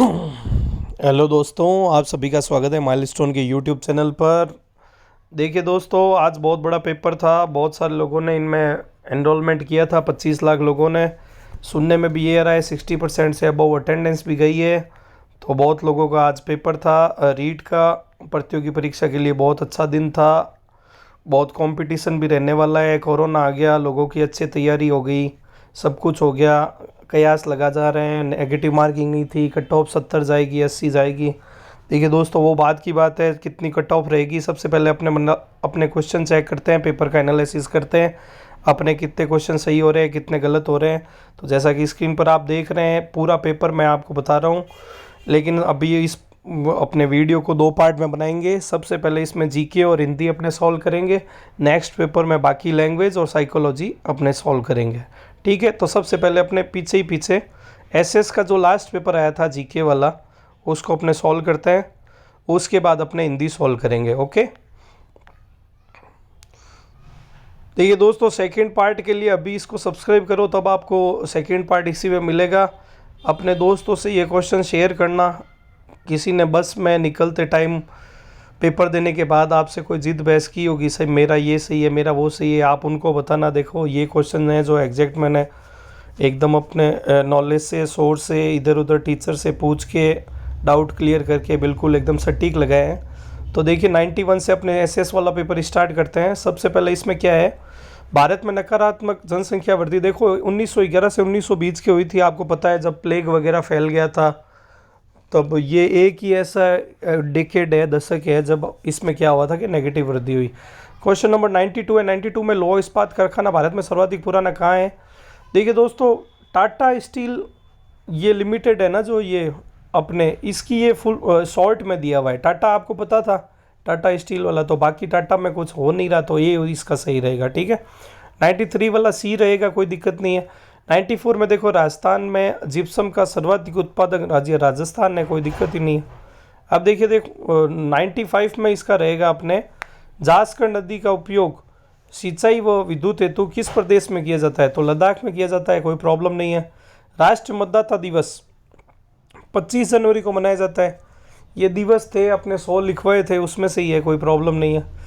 Hello दोस्तों, आप सभी का स्वागत है माइलस्टोन के यूट्यूब चैनल पर। देखिए दोस्तों, आज बहुत बड़ा पेपर था। बहुत सारे लोगों ने इनमें एनरोलमेंट किया था, 25 लाख लोगों ने। सुनने में भी ये आ रहा है 60% से अबव अटेंडेंस भी गई है। तो बहुत लोगों का आज पेपर था रीट का। प्रतियोगी परीक्षा के लिए बहुत अच्छा दिन था। बहुत कंपटीशन भी रहने वाला है। कोरोना आ गया, लोगों की अच्छी तैयारी हो गई, सब कुछ हो गया। कयास लगा जा रहे हैं, नेगेटिव मार्किंग नहीं थी, कट ऑफ 70 जाएगी, 80 जाएगी। देखिए दोस्तों, वो बात की बात है कितनी कट ऑफ रहेगी। सबसे पहले अपने क्वेश्चन चेक करते हैं, पेपर का एनालिसिस करते हैं, अपने कितने क्वेश्चन सही हो रहे हैं, कितने गलत हो रहे हैं। तो जैसा कि स्क्रीन पर आप देख रहे हैं, पूरा पेपर मैं आपको बता रहा हूँ। लेकिन अभी इस अपने वीडियो को दो पार्ट में बनाएंगे। सबसे पहले इसमें जीके और हिंदी अपने सॉल्व करेंगे। नेक्स्ट पेपर में बाकी लैंग्वेज और साइकोलॉजी अपने सॉल्व करेंगे। ठीक है, तो सबसे पहले अपने पीछे एसएस का जो लास्ट पेपर आया था जीके वाला, उसको अपने सॉल्व करते हैं। उसके बाद अपने हिंदी सॉल्व करेंगे। ओके, देखिए दोस्तों, सेकंड पार्ट के लिए अभी इसको सब्सक्राइब करो, तब आपको सेकंड पार्ट इसी में मिलेगा। अपने दोस्तों से ये क्वेश्चन शेयर करना। किसी ने बस में निकलते टाइम पेपर देने के बाद आपसे कोई जिद बहस की होगी, सही मेरा ये सही है, मेरा वो सही है, आप उनको बताना देखो ये क्वेश्चन है जो एग्जैक्ट मैंने एकदम अपने नॉलेज से, सोर्स से, इधर उधर टीचर से पूछ के डाउट क्लियर करके बिल्कुल एकदम सटीक लगाए हैं। तो देखिए 91 से अपने एसएस वाला पेपर स्टार्ट करते हैं। सबसे पहले इसमें क्या है, भारत में नकारात्मक जनसंख्या वृद्धि। देखो 1911 से 1920 की हुई थी, आपको पता है, जब प्लेग वगैरह फैल गया था। तब ये एक ही ऐसा डिकेड है, दशक है, जब इसमें क्या हुआ था कि नेगेटिव वृद्धि हुई। क्वेश्चन नंबर 92 है। 92 में लौह इस्पात कारखाना भारत में सर्वाधिक पुराना कहाँ है। देखिए दोस्तों, टाटा स्टील ये लिमिटेड है ना, जो ये अपने इसकी ये फुल शॉर्ट में दिया हुआ है। टाटा आपको पता था, टाटा स्टील वाला, तो बाकी टाटा में कुछ हो नहीं रहा, तो ये इसका सही रहेगा। ठीक है, 93 वाला सी रहेगा, कोई दिक्कत नहीं है। 94 में देखो, राजस्थान में जिप्सम का सर्वाधिक उत्पादक राज्य राजस्थान है, कोई दिक्कत ही नहीं है। अब देखो 95 में इसका रहेगा अपने जासकर नदी का उपयोग सिंचाई व विद्युत हेतु किस प्रदेश में किया जाता है। तो लद्दाख में किया जाता है, कोई प्रॉब्लम नहीं है। राष्ट्रीय मतदाता दिवस 25 जनवरी को मनाया जाता है। ये दिवस थे अपने 100 लिखवाए थे, उसमें से ही है, कोई प्रॉब्लम नहीं है।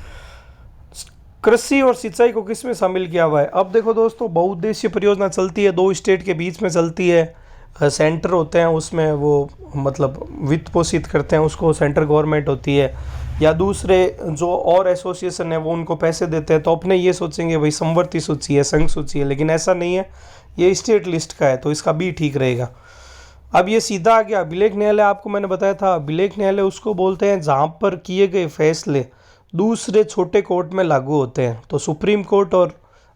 कृषि और सिंचाई को किस में शामिल किया हुआ है। अब देखो दोस्तों, बहुउद्देशीय परियोजना चलती है, दो स्टेट के बीच में चलती है। सेंटर होते हैं उसमें, वो मतलब वित्त पोषित करते हैं उसको, सेंटर गवर्नमेंट होती है, या दूसरे जो और एसोसिएशन है वो उनको पैसे देते हैं। तो अपने ये सोचेंगे भाई समवर्ती सूची है, संघ सूची है, लेकिन ऐसा नहीं है, ये स्टेट लिस्ट का है, तो इसका बी ठीक रहेगा। अब ये सीधा आ गया अभिलेख न्यायालय। आपको मैंने बताया था, अभिलेख न्यायालय उसको बोलते हैं जहाँ पर किए गए फैसले दूसरे छोटे कोर्ट में लागू होते हैं। तो सुप्रीम कोर्ट और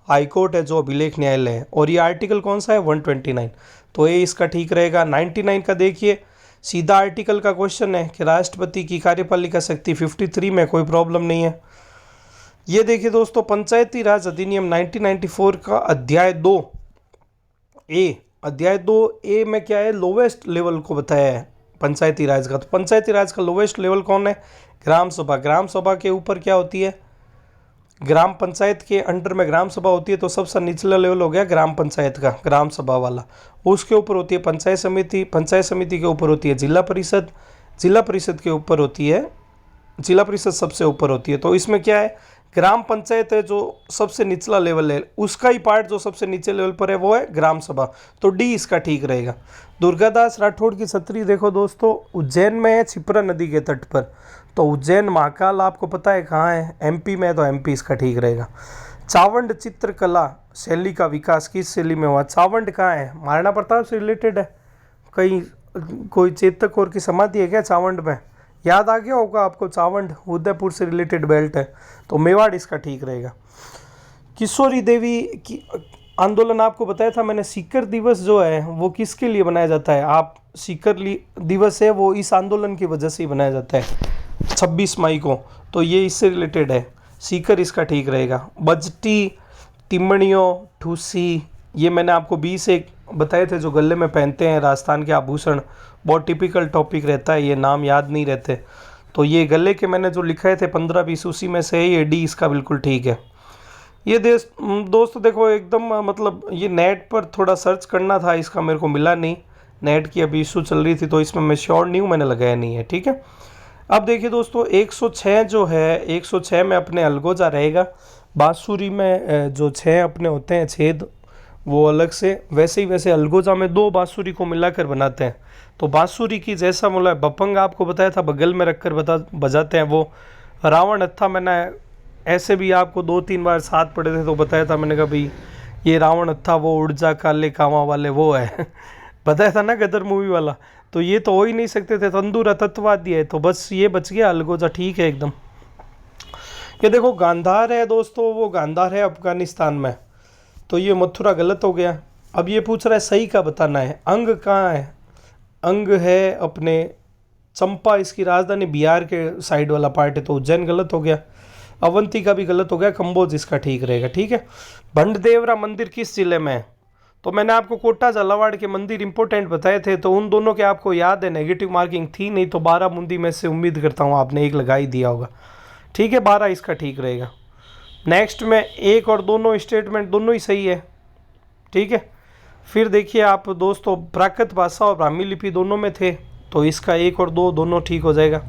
हाई कोर्ट है जो अभिलेख न्यायालय है। और ये आर्टिकल कौन सा है, 129, तो ये इसका ठीक रहेगा। 99 का देखिए, सीधा आर्टिकल का क्वेश्चन है कि राष्ट्रपति की कार्यपालिका शक्ति 53 में, कोई प्रॉब्लम नहीं है। ये देखिए दोस्तों, पंचायती राज अधिनियम 1994 का अध्याय 2 ए, अध्याय 2 ए में क्या है, लोवेस्ट लेवल को बताया है पंचायती राज का। तो पंचायती राज का लोवेस्ट लेवल कौन है, ग्राम सभा। ग्राम सभा के ऊपर क्या होती है, ग्राम पंचायत के अंडर में ग्राम सभा होती है। तो सबसे निचला लेवल हो गया ग्राम पंचायत का, ग्राम सभा वाला। उसके ऊपर होती है पंचायत समिति, पंचायत समिति के ऊपर होती है जिला परिषद, जिला परिषद के ऊपर होती है, जिला परिषद सबसे ऊपर होती है। तो इसमें क्या है, ग्राम पंचायत है जो सबसे निचला लेवल है, उसका ही पार्ट जो सबसे नीचे लेवल पर है वो है ग्राम सभा। तो डी इसका ठीक रहेगा। दुर्गादास राठौड़ की छतरी देखो दोस्तों, उज्जैन में है, छिपरा नदी के तट पर। तो उज्जैन महाकाल आपको पता है कहाँ है, एमपी में, तो एमपी इसका ठीक रहेगा। चावंड चित्रकला शैली का विकास किस शैली में हुआ। चावंड कहाँ है, महाराणा प्रताप से रिलेटेड है, कहीं कोई चेतक और की समाधि है क्या चावंड में, याद आ गया होगा आपको। चावंड उदयपुर से रिलेटेड बेल्ट है, तो मेवाड़ इसका ठीक रहेगा। किशोरी देवी की आंदोलन आपको बताया था मैंने। सीकर दिवस जो है वो किसके लिए बनाया जाता है, आप सीकर दिवस है वो इस आंदोलन की वजह से ही बनाया जाता है 26 मई को। तो ये इससे रिलेटेड है, सीकर इसका ठीक रहेगा। बजटी, तिमणियों, ठूसी, ये मैंने आपको 20 एक बताए थे जो गले में पहनते हैं, राजस्थान के आभूषण। बहुत टिपिकल टॉपिक रहता है, ये नाम याद नहीं रहते। तो ये गले के मैंने जो लिखाए थे 15-20, उसी में से ये डी इसका बिल्कुल ठीक है। ये दोस्त देखो एकदम मतलब ये नेट पर थोड़ा सर्च करना था इसका, मेरे को मिला नहीं, नेट की अभी इशू चल रही थी तो इसमें मैं श्योर नहीं हूँ, मैंने लगाया नहीं है। ठीक है, अब देखिए दोस्तों 106 जो है 106 में अपने अलगोजा रहेगा। बांसुरी में जो 6 अपने होते हैं छेद वो अलग से, वैसे ही वैसे अलगोजा में 2 बांसुरी को मिलाकर बनाते हैं। तो बांसुरी की जैसा बोला बपंग आपको बताया था बगल में रखकर बजाते हैं, वो रावण हत्था मैंने ऐसे भी आपको 2-3 बार साथ पढ़े थे तो बताया था मैंने कहा भाई ये रावण हत्था वो उड़जा काले कामा वाले वो है बताया था ना गदर मूवी वाला। तो ये तो हो ही नहीं सकते थे, तंदूर तत्ववादी है, तो बस ये बच गया अलगोजा। ठीक है एकदम। ये देखो गांधार है दोस्तों, वो गांधार है अफगानिस्तान में, तो ये मथुरा गलत हो गया। अब ये पूछ रहा है सही का बताना है। अंग कहाँ है? अंग है अपने चंपा, इसकी राजधानी बिहार के साइड वाला पार्ट है, तो उज्जैन गलत हो गया। अवंती का भी गलत हो गया, कंबोज इसका ठीक रहेगा। ठीक है, भंडदेवरा मंदिर किस जिले में है? तो मैंने आपको कोटा झालावाड़ के मंदिर इंपॉर्टेंट बताए थे, तो उन दोनों के आपको याद है, नेगेटिव मार्किंग थी नहीं, तो 12 बूंदी में से उम्मीद करता हूँ आपने एक लगा ही दिया होगा। ठीक है, 12 इसका ठीक रहेगा। नेक्स्ट में 1 और दोनों स्टेटमेंट दोनों ही सही है। ठीक है, फिर देखिए आप दोस्तों प्राकृत भाषा और ब्राह्मी लिपि दोनों में थे, तो इसका 1 और 2 दोनों ठीक हो जाएगा।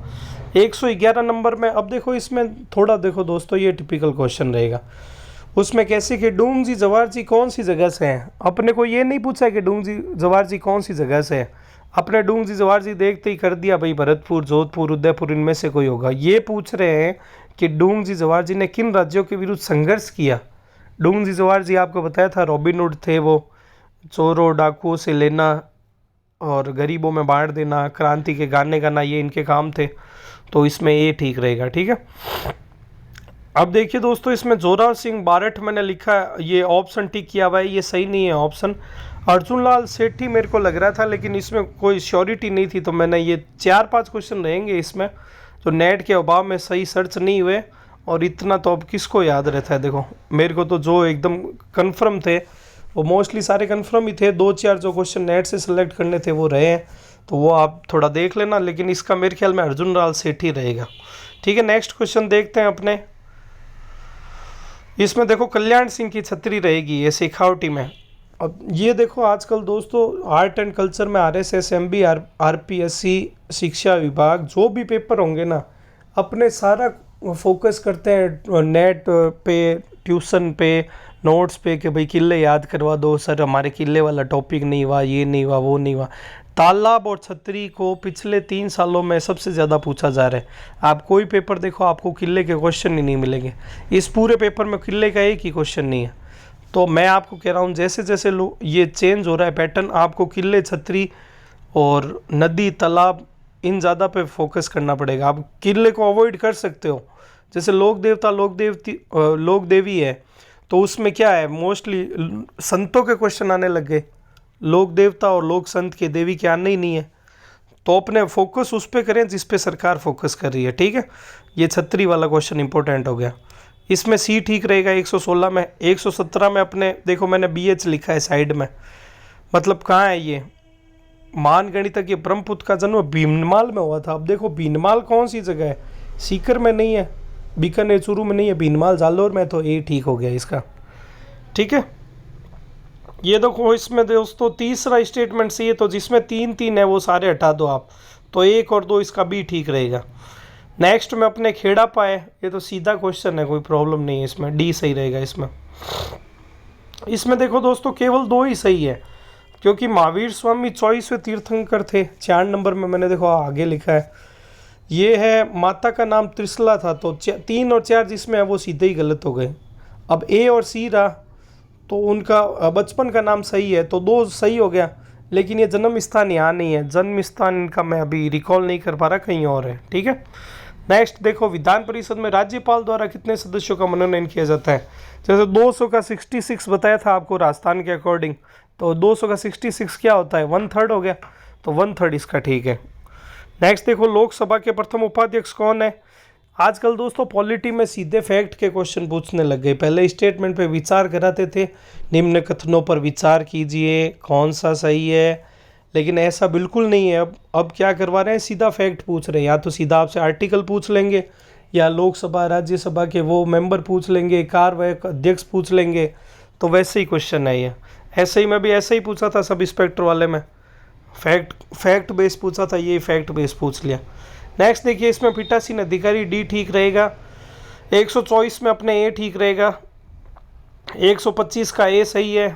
111 नंबर में अब देखो इसमें थोड़ा देखो दोस्तों, ये टिपिकल क्वेश्चन रहेगा। उसमें कैसे कि डूंगजी जवारजी कौन सी जगह से हैं? अपने को ये नहीं पूछा कि डूंगजी जवारजी कौन सी जगह से है, अपने डूंगजी जवारजी देखते ही कर दिया भाई भरतपुर, जोधपुर, उदयपुर इनमें से कोई होगा। ये पूछ रहे हैं कि डूंगजी जवारजी ने किन राज्यों के विरुद्ध संघर्ष किया। डूंगजी जवारजी आपको बताया था रॉबिनहुड थे, वो चोरों डाकुओं से लेना और गरीबों में बांट देना, क्रांति के गाने गाना, ये इनके काम थे, तो इसमें ये ठीक रहेगा। ठीक है, अब देखिए दोस्तों इसमें जोरावर सिंह बारठ मैंने लिखा है, ये ऑप्शन टिक किया हुआ है, ये सही नहीं है ऑप्शन। अर्जुन लाल सेठी मेरे को लग रहा था, लेकिन इसमें कोई श्योरिटी नहीं थी, तो मैंने ये 4-5 क्वेश्चन रहेंगे इसमें जो नेट के अभाव में सही सर्च नहीं हुए, और इतना तो अब किसको याद रहता है। देखो मेरे को तो जो एकदम कन्फर्म थे वो मोस्टली सारे कन्फर्म ही थे, 2-4 जो क्वेश्चन नेट से सिलेक्ट करने थे वो रहे हैं, तो वो आप थोड़ा देख लेना, लेकिन इसका मेरे ख्याल में अर्जुन लाल सेठी रहेगा। ठीक है, नेक्स्ट क्वेश्चन देखते हैं अपने। इसमें देखो कल्याण सिंह की छतरी रहेगी, ये शेखावटी में। अब ये देखो आजकल दोस्तों आर्ट एंड कल्चर में RSS MB RPSC शिक्षा विभाग जो भी पेपर होंगे ना, अपने सारा फोकस करते हैं नेट पे, ट्यूशन पे, नोट्स पे कि भाई किले याद करवा दो सर, हमारे किले वाला टॉपिक नहीं हुआ, ये नहीं हुआ, वो नहीं हुआ। तालाब और छतरी को पिछले 3 सालों में सबसे ज़्यादा पूछा जा रहा है। आप कोई पेपर देखो आपको किले के क्वेश्चन ही नहीं मिलेंगे, इस पूरे पेपर में किले का एक ही क्वेश्चन नहीं है। तो मैं आपको कह रहा हूँ जैसे जैसे ये चेंज हो रहा है पैटर्न, आपको किले, छतरी और नदी, तालाब इन ज़्यादा पे फोकस करना पड़ेगा। आप किले को अवॉइड कर सकते हो, जैसे लोक देवता लोक देवी है, तो उसमें क्या है मोस्टली संतों के क्वेश्चन आने लग गए, लोक देवता और लोक संत के देवी के आने ही नहीं है, तो अपने फोकस उस पर करें जिस पे सरकार फोकस कर रही है। ठीक है, ये छतरी वाला क्वेश्चन इंपॉर्टेंट हो गया, इसमें सी ठीक रहेगा 116 में। 117 में अपने देखो मैंने BH लिखा है साइड में, मतलब कहाँ है ये मान गणितज्ञ ब्रह्मपुत्र का जन्म भीनमाल में हुआ था। अब देखो भीनमाल कौन सी जगह है, सीकर में नहीं है, बीकानेर चूरू में नहीं है, भीनमाल जालोर में, तो ये ठीक हो गया इसका। ठीक है, ये देखो इसमें दोस्तों तीसरा स्टेटमेंट सही है, तो जिसमें 3-3 है वो सारे हटा दो आप, तो 1 और 2 इसका भी ठीक रहेगा। नेक्स्ट में अपने खेड़ा पाए, ये तो सीधा क्वेश्चन है, कोई प्रॉब्लम नहीं है इसमें, D सही रहेगा इसमें। इसमें देखो दोस्तों केवल 2 ही सही है, क्योंकि महावीर स्वामी 24वें तीर्थंकर थे। 4 नंबर में मैंने देखो आगे लिखा है, ये है माता का नाम त्रिशला था, तो 3 और 4 जिसमें है वो सीधे ही गलत हो गए। अब A और C रहा, तो उनका बचपन का नाम सही है, तो 2 सही हो गया, लेकिन ये जन्म स्थान यहाँ नहीं है, जन्म स्थान इनका मैं अभी रिकॉल नहीं कर पा रहा, कहीं और है। ठीक है, नेक्स्ट देखो विधान परिषद में राज्यपाल द्वारा कितने सदस्यों का मनोनयन किया जाता है। जैसे 200 का 66 बताया था आपको राजस्थान के अकॉर्डिंग, तो 200 का 66 क्या होता है, 1/3 हो गया, तो 1/3 इसका ठीक है। नेक्स्ट देखो लोकसभा के प्रथम उपाध्यक्ष कौन है। आजकल दोस्तों पॉलिटी में सीधे फैक्ट के क्वेश्चन पूछने लग गए, पहले स्टेटमेंट पे विचार कराते थे, निम्न कथनों पर विचार कीजिए कौन सा सही है, लेकिन ऐसा बिल्कुल नहीं है। अब क्या करवा रहे हैं, सीधा फैक्ट पूछ रहे हैं, या तो सीधा आपसे आर्टिकल पूछ लेंगे, या लोकसभा राज्यसभा के वो मेंबर पूछ लेंगे, कार्यवाहक अध्यक्ष पूछ लेंगे, तो वैसे ही क्वेश्चन है ये। ऐसे ही मैं भी ऐसे ही पूछा था सब इंस्पेक्टर वाले में, फैक्ट बेस पूछा था, ये फैक्ट बेस पूछ लिया। नेक्स्ट देखिए, इसमें पीठासीन अधिकारी डी ठीक रहेगा, 124 में अपने ए ठीक रहेगा, 125 का ए सही है।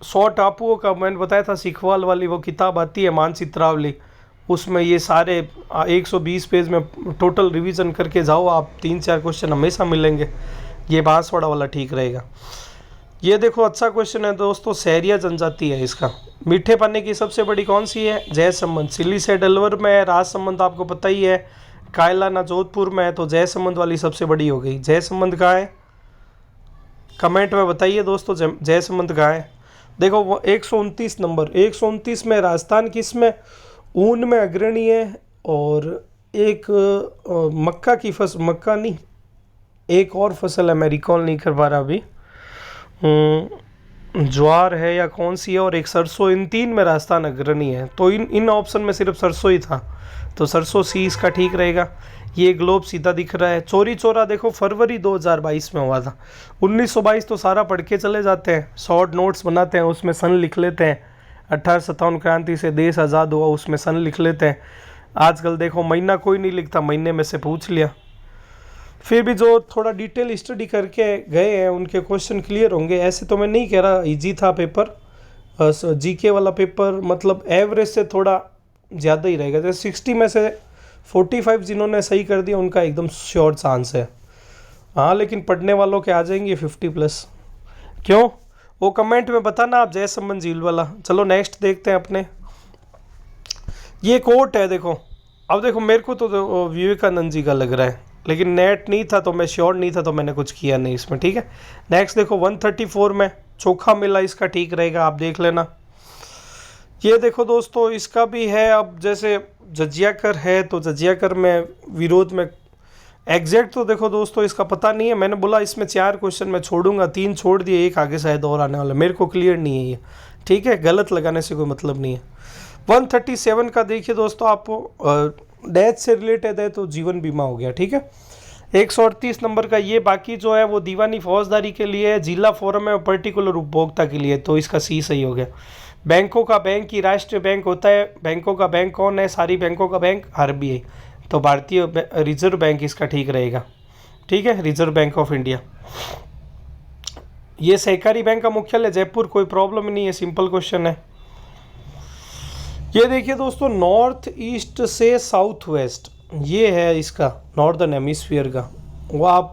100 टापुओं का मैंने बताया था, सिखवाल वाली वो किताब आती है मानचित्रावली, उसमें ये सारे 120 पेज में टोटल रिवीजन करके जाओ आप, 3-4 क्वेश्चन हमेशा मिलेंगे। ये बांसवाड़ा वाला ठीक रहेगा। ये देखो अच्छा क्वेश्चन है दोस्तों, सहरिया जनजाति है इसका। मीठे पानी की सबसे बड़ी कौन सी है? जयसमंद। सिलीसेड अलवर में है, राजसमंद आपको पता ही है, कायलाना जोधपुर में है, तो जयसमंद वाली सबसे बड़ी हो गई। जयसमंद कहाँ है? कमेंट में बताइए दोस्तों, जयसमंद कहाँ है? देखो वो 129 नंबर, 129 में राजस्थान किस में? ऊन में अग्रणी है। और एक मक्का नहीं, एक और फसल है, मैं रिकॉल नहीं कर पा रहा अभी, ज्वार है या कौन सी है, और एक सरसों, इन 3 में राजस्थान अग्रणी है। तो इन ऑप्शन में सिर्फ सरसों ही था, तो सरसों सी इसका ठीक रहेगा। ये ग्लोब सीधा दिख रहा है। चोरी चोरा देखो फरवरी 2022 में हुआ था। 1922 तो सारा पढ़ के चले जाते हैं, शॉर्ट नोट्स बनाते हैं, उसमें सन लिख लेते हैं, 1857 क्रांति से देश आज़ाद हुआ, उसमें सन लिख लेते हैं। आजकल देखो महीना कोई नहीं लिखता, महीने में से पूछ लिया। फिर भी जो थोड़ा डिटेल स्टडी करके गए हैं उनके क्वेश्चन क्लियर होंगे। ऐसे तो मैं नहीं कह रहा इजी था पेपर, जीके वाला पेपर, मतलब एवरेज से थोड़ा ज़्यादा ही रहेगा। जैसे 60 में से 45 जिन्होंने सही कर दिया उनका एकदम श्योर चांस है। हाँ, लेकिन पढ़ने वालों के आ जाएंगे 50+। क्यों? वो कमेंट में बताना आप, जयसमंद झील वाला। चलो नेक्स्ट देखते हैं अपने। ये कोट है देखो, अब देखो मेरे को तो विवेकानंद जी का लग रहा है, लेकिन नेट नहीं था तो मैं श्योर नहीं था, तो मैंने कुछ किया नहीं इसमें, ठीक है। नेक्स्ट देखो 134 में चोखा मेला, इसका ठीक रहेगा, आप देख लेना। ये देखो दोस्तों, इसका भी है, अब जैसे जजियाकर है तो जजियाकर में विरोध में एग्जैक्ट तो देखो दोस्तों इसका पता नहीं है। मैंने बोला इसमें 4 क्वेश्चन मैं छोड़ूंगा, 3 छोड़ दिए, एक आगे शायद और आने वाला, मेरे को क्लियर नहीं है ये, ठीक है। गलत लगाने से कोई मतलब नहीं है। 137 का देखिए दोस्तों, आपको डेथ से रिलेटेड है तो जीवन बीमा हो गया, ठीक है। 138 नंबर का ये बाकी जो है वो दीवानी फौजदारी के लिए है, जिला फोरम है और पर्टिकुलर उपभोक्ता के लिए, तो इसका सी सही हो गया। बैंकों का बैंक ही राष्ट्रीय बैंक होता है। बैंकों का बैंक कौन है? सारी बैंकों का बैंक आरबीआई, तो भारतीय रिजर्व बैंक इसका ठीक रहेगा, ठीक है, रिजर्व बैंक ऑफ इंडिया। ये सहकारी बैंक का मुख्यालय जयपुर, कोई प्रॉब्लम नहीं है, सिंपल क्वेश्चन है। ये देखिए दोस्तों, नॉर्थ ईस्ट से साउथ वेस्ट, ये है इसका नॉर्दर्न हेमिस्फीयर का। वो आप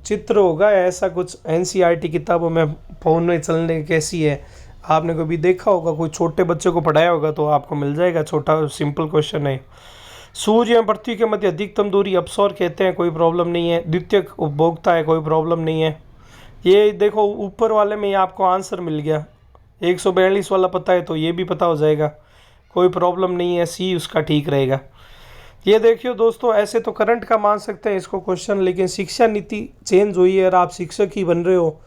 चित्र होगा ऐसा कुछ एनसीईआरटी किताबों में, फ़ोन में चलने कैसी है, आपने कभी देखा होगा, कोई छोटे बच्चे को पढ़ाया होगा तो आपको मिल जाएगा। छोटा सिंपल क्वेश्चन है। सूर्य एवं पृथ्वी के मध्य अधिकतम दूरी अपसौर कहते हैं, कोई प्रॉब्लम नहीं है। द्वितीयक उपभोक्ता है, कोई प्रॉब्लम नहीं है। ये देखो ऊपर वाले में आपको आंसर मिल गया, 142 वाला पता है तो ये भी पता हो जाएगा, कोई प्रॉब्लम नहीं है, सी उसका ठीक रहेगा। ये देखिए दोस्तों, ऐसे तो करंट का मान सकते हैं इसको क्वेश्चन, लेकिन शिक्षा नीति चेंज हुई है और आप शिक्षक ही बन रहे हो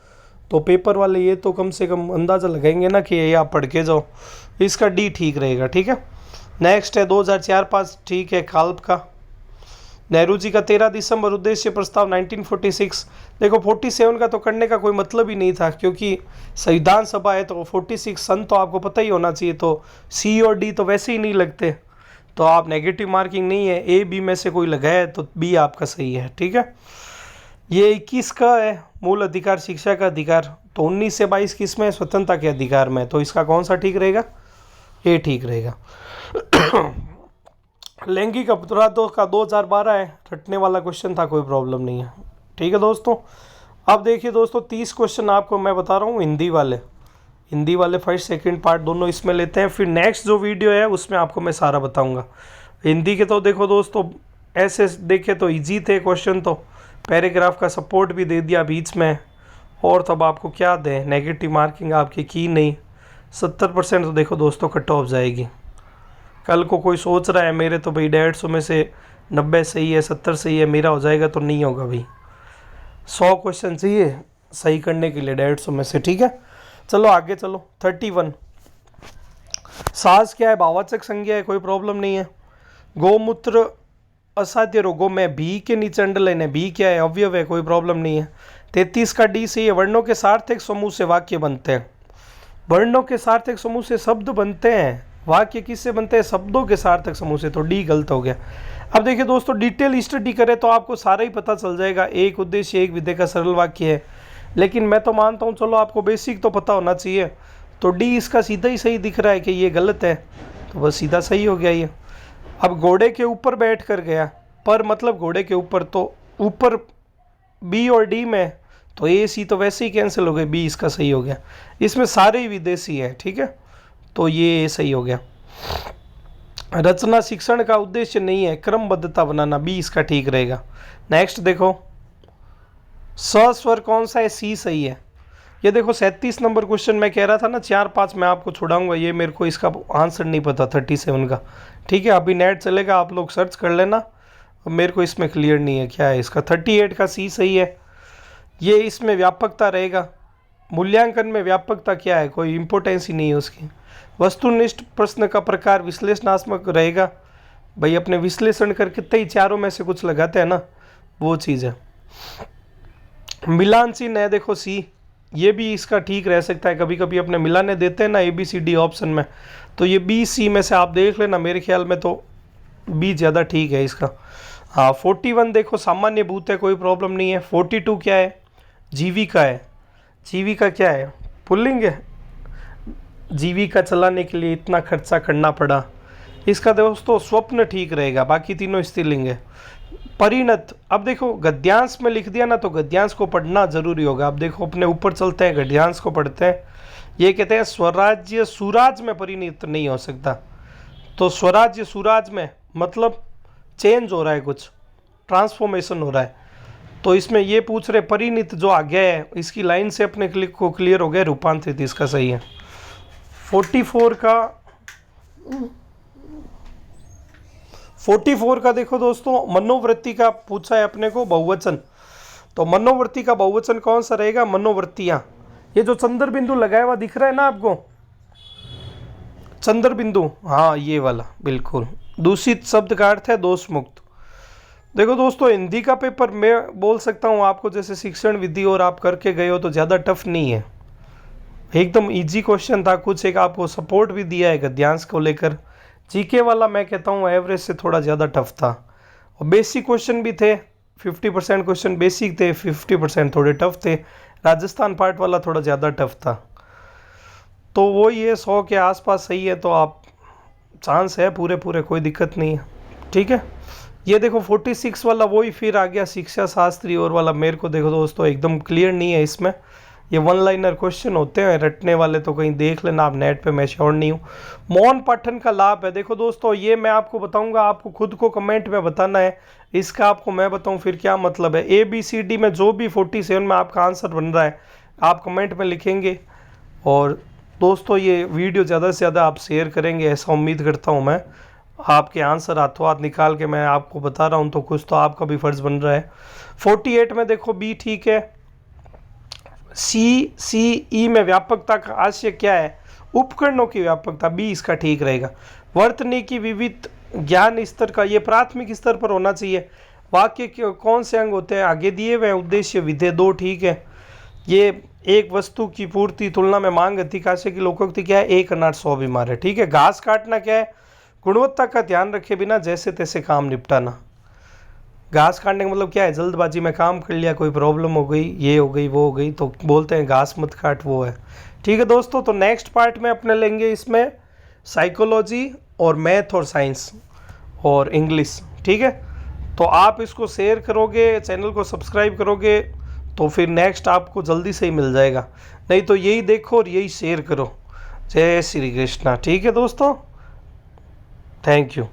तो पेपर वाले ये तो कम से कम अंदाज़ा लगाएंगे ना कि ये आप पढ़ के जाओ। इसका डी ठीक रहेगा, ठीक है। नेक्स्ट है 2004-5, ठीक है, काल्प का। नेहरू जी का 13 दिसंबर उद्देश्य प्रस्ताव 1946। देखो 47 का तो करने का कोई मतलब ही नहीं था, क्योंकि संविधान सभा है तो 46 सन तो आपको पता ही होना चाहिए, तो सी और डी तो वैसे ही नहीं लगते, तो आप नेगेटिव मार्किंग नहीं है, ए बी में से कोई लगाए तो बी आपका सही है, ठीक है। ये 21 का है मूल अधिकार शिक्षा का अधिकार, तो 19 से 22 किस में? स्वतंत्रता के अधिकार में, तो इसका कौन सा ठीक रहेगा? ये ठीक रहेगा। लैंगिक अपराधों का 2012 है, रटने वाला क्वेश्चन था, कोई प्रॉब्लम नहीं है, ठीक है दोस्तों। अब देखिए दोस्तों, 30 क्वेश्चन आपको मैं बता रहा हूँ हिंदी वाले फर्स्ट सेकंड पार्ट दोनों इसमें लेते हैं, फिर नेक्स्ट जो वीडियो है उसमें आपको मैं सारा बताऊंगा। हिंदी के तो देखो दोस्तों, ऐसे देखे तो इजी थे क्वेश्चन, तो पैराग्राफ का सपोर्ट भी दे दिया बीच में, और तब आपको क्या दें, नेगेटिव मार्किंग आपकी की नहीं। 70% तो देखो दोस्तों कट ऑफ जाएगी। कल को कोई सोच रहा है मेरे तो भाई 150 में से 90 सही है, 70 सही है, मेरा हो जाएगा, तो नहीं होगा भाई। 100 क्वेश्चन चाहिए सही करने के लिए 150 में से, ठीक है। चलो आगे चलो। 31, साज क्या है? भाववाचक संज्ञा है, कोई प्रॉब्लम नहीं है। गौमूत्र असाध्य रोगों में बी के नीचे अंडरलाइन है, बी क्या है? अवयव है, कोई प्रॉब्लम नहीं है। 33 का डी सही है। वर्णों के सार्थक समूह से वाक्य बनते हैं, वर्णों के सार्थक समूह से शब्द बनते हैं, वाक्य किससे बनते हैं? शब्दों के सार्थक समूह से। तो डी गलत हो गया। अब देखिए दोस्तों, डिटेल स्टडी करें तो आपको सारा ही पता चल जाएगा। एक उद्देश्य एक विधेय का सरल वाक्य है, लेकिन मैं तो मानता हूँ चलो आपको बेसिक तो पता होना चाहिए। तो डी इसका सीधा ही सही दिख रहा है कि ये गलत है, तो बस सीधा सही हो गया ये। अब घोड़े के ऊपर बैठ कर गया, पर मतलब घोड़े के ऊपर, तो ऊपर बी और डी में, तो ए सी तो वैसे ही कैंसिल हो गए, बी इसका सही हो गया। इसमें सारे ही विदेशी हैं, ठीक है, तो ये सही हो गया। रचना शिक्षण का उद्देश्य नहीं है, क्रमबद्धता बनाना, बी इसका ठीक रहेगा। नेक्स्ट देखो, स स्वर कौन सा है? सी सही है। ये देखो 37 नंबर क्वेश्चन मैं कह रहा था ना 4-5 मैं आपको छुड़ाऊंगा, ये मेरे को इसका आंसर नहीं पता 37 का, ठीक है। अभी नेट चलेगा, आप लोग सर्च कर लेना, मेरे को इसमें क्लियर नहीं है क्या है इसका। 38 का सी सही है। ये इसमें व्यापकता रहेगा, मूल्यांकन में व्यापकता क्या है? कोई इंपॉर्टेंस ही नहीं है उसकी। वस्तुनिष्ठ प्रश्न का प्रकार विश्लेषणात्मक रहेगा, भाई अपने विश्लेषण कर कितने ही चारों में से कुछ लगाते हैं ना, वो चीज़ है। मिलान चिन्ह है देखो सी, ये भी इसका ठीक रह सकता है। कभी कभी अपने मिलाने देते हैं ना ABCD ऑप्शन में, तो ये बी सी में से आप देख लेना, मेरे ख्याल में तो बी ज़्यादा ठीक है इसका। हाँ 41 देखो सामान्य भूत है, कोई प्रॉब्लम नहीं है। 42 क्या है? जीविका है। जीविका क्या है? पुल्लिंग है। जीविका चलाने के लिए इतना खर्चा करना पड़ा, इसका दोस्तों स्वप्न ठीक रहेगा, बाकी तीनों स्त्रीलिंग है। परिणत, अब देखो गद्यांश में लिख दिया ना, तो गद्यांश को पढ़ना जरूरी होगा। अब देखो अपने ऊपर चलते हैं, गद्यांश को पढ़ते हैं। ये कहते हैं स्वराज्य सुराज में परिणत नहीं हो सकता, तो स्वराज्य सुराज में मतलब चेंज हो रहा है, कुछ ट्रांसफॉर्मेशन हो रहा है। तो इसमें ये पूछ रहे परिणत जो आगे है, इसकी लाइन से अपने क्लिक को क्लियर हो गया, रूपांतरित इसका सही है। 44 का देखो दोस्तों, मनोवृत्ति का पूछा है अपने को, बहुवचन। तो मनोवृत्ति का बहुवचन कौन सा रहेगा? मनोवृत्तियां। ये जो चंद्र बिंदु लगाया हुआ दिख रहा है ना आपको, चंद्र बिंदु, हाँ ये वाला बिल्कुल। दूषित शब्द का अर्थ है दोष मुक्त। देखो दोस्तों, हिंदी का पेपर मैं बोल सकता हूँ आपको, जैसे शिक्षण विधि और आप करके गए हो तो ज़्यादा टफ नहीं है, एकदम इजी क्वेश्चन था। कुछ एक आपको सपोर्ट भी दिया है गद्यांश को लेकर। जीके वाला मैं कहता हूँ एवरेज से थोड़ा ज़्यादा टफ था, और बेसिक क्वेश्चन भी थे। 50% क्वेश्चन बेसिक थे, 50% थोड़े टफ थे। राजस्थान पार्ट वाला थोड़ा ज़्यादा टफ था, तो वो ये 100 के आसपास सही है, तो आप चांस है पूरे पूरे, कोई दिक्कत नहीं है, ठीक है। ये देखो 46 वाला वही फिर आ गया शिक्षा शास्त्री और वाला, मेरे को देखो दोस्तों एकदम क्लियर नहीं है इसमें। ये वन लाइनर क्वेश्चन होते हैं, रटने वाले तो कहीं देख लेना आप नेट पे, मैं श्योर नहीं हूँ। मौन पाठन का लाभ है, देखो दोस्तों ये मैं आपको बताऊंगा, आपको खुद को कमेंट में बताना है। इसका आपको मैं बताऊं फिर क्या मतलब है। ABCD में जो भी 47 में आपका आंसर बन रहा है, आप कमेंट में लिखेंगे। और दोस्तों ये वीडियो ज़्यादा से ज़्यादा आप शेयर करेंगे, ऐसा उम्मीद करता हूँ मैं। आपके आंसर हाथों हाथ निकाल के मैं आपको बता रहा हूँ, तो कुछ तो आपका भी फर्ज बन रहा है। 48 में देखो बी ठीक है। CE में व्यापकता का आशय क्या है? उपकरणों की व्यापकता, बी इसका ठीक रहेगा। वर्तनी की विविध ज्ञान स्तर का, ये प्राथमिक स्तर पर होना चाहिए। वाक्य के कौन से अंग होते हैं? आगे दिए हुए उद्देश्य विधेय, 2 ठीक है। ये एक वस्तु की पूर्ति तुलना में मांग अधिक, आशय की लोकोक्ति क्या है? 1 अनार 100 बीमार है, ठीक है। घास काटना क्या है? गुणवत्ता का ध्यान रखे बिना जैसे तैसे काम निपटाना। घास काटने का मतलब क्या है? जल्दबाजी में काम कर लिया, कोई प्रॉब्लम हो गई, ये हो गई वो हो गई, तो बोलते हैं घास मत काट, वो है, ठीक है दोस्तों। तो नेक्स्ट पार्ट में अपने लेंगे इसमें साइकोलॉजी और मैथ और साइंस और इंग्लिश, ठीक है। तो आप इसको शेयर करोगे, चैनल को सब्सक्राइब करोगे, तो फिर नेक्स्ट आपको जल्दी से ही मिल जाएगा। नहीं तो यही देखो और यही शेयर करो। जय श्री कृष्णा, ठीक है दोस्तों, थैंक यू।